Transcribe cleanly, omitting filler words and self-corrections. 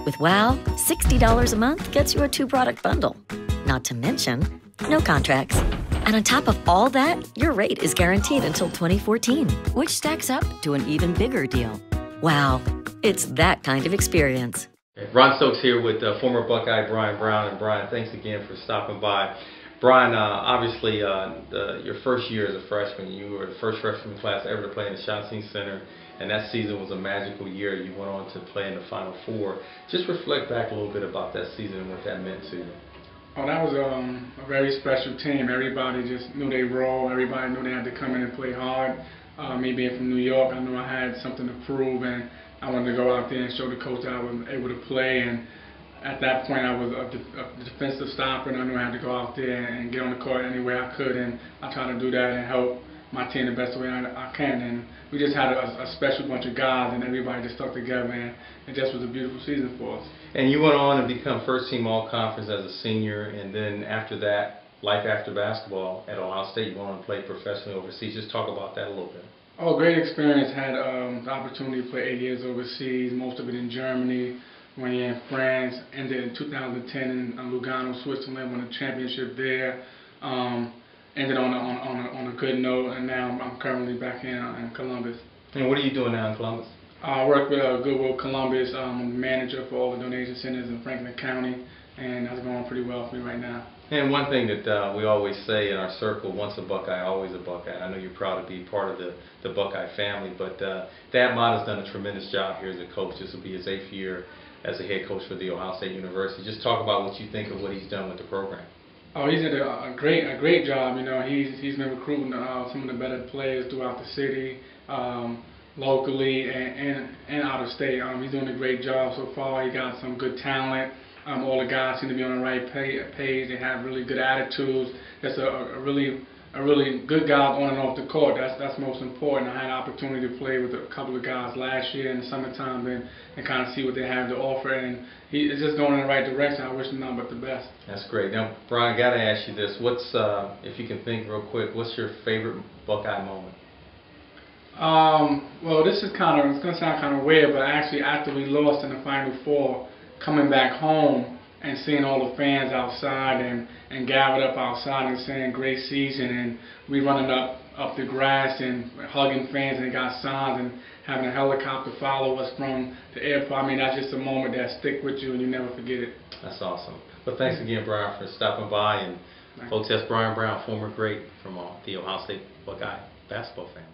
With WOW, $60 a month gets you a 2-product bundle. Not to mention, no contracts. And on top of all that, your rate is guaranteed until 2014, which stacks up to an even bigger deal. Wow, it's that kind of experience. Ron Stokes here with former Buckeye Brian Brown. And Brian, thanks again for stopping by. Brian, obviously your first year as a freshman, you were the first freshman class ever to play in the Shaughnessy Center, and that season was a magical year. You went on to play in the Final Four. Just reflect back a little bit about that season and what that meant to you. Oh, that was a very special team. Everybody just knew their role. Everybody knew they had to come in and play hard. Me being from New York, I knew I had something to prove, and I wanted to go out there and show the coach that I was able to play. And at that point, I was a defensive stopper, and I knew I had to go out there and get on the court any way I could. And I tried to do that and help my team the best way I can. And we just had a special bunch of guys, and everybody just stuck together, and it just was a beautiful season for us. And you went on to become first-team All-Conference as a senior, and then after that, life after basketball at Ohio State, you went on to play professionally overseas. Just talk about that a little bit. Oh, great experience. Had the opportunity to play 8 years overseas, most of it in Germany, 1 year in France, ended in 2010 in Lugano, Switzerland, won a championship there. Ended on a good note, and now I'm currently back in Columbus. And what are you doing now in Columbus? I work with Goodwill Columbus. I'm manager for all the donation centers in Franklin County, and that's going pretty well for me right now. And one thing that we always say in our circle, once a Buckeye, always a Buckeye. I know you're proud to be part of the Buckeye family, but Dad Mott has done a tremendous job here as a coach. This will be his 8th year as a head coach for the Ohio State University. Just talk about what you think of what he's done with the program. Oh, he's did a great job. You know, he's been recruiting some of the better players throughout the city, locally and out of state. He's doing a great job so far. He got some good talent. All the guys seem to be on the right page. They have really good attitudes. That's a really good guys on and off the court. That's most important. I had an opportunity to play with a couple of guys last year in the summertime and kind of see what they have to offer. And it's just going in the right direction. I wish him nothing but the best. That's great. Now, Brian, I got to ask you this. What's, if you can think real quick, what's your favorite Buckeye moment? Well, this is it's going to sound kind of weird, but actually after we lost in the Final Four, coming back home and seeing all the fans outside and gathered up outside and saying great season, and we running up the grass and hugging fans, and they got signs, and having a helicopter follow us from the airport. I mean, that's just a moment that stick with you and you never forget it. That's awesome. Well, thanks again, Brian, for stopping by. And folks, that's Brian Brown, former great from the Ohio State Buckeye basketball family.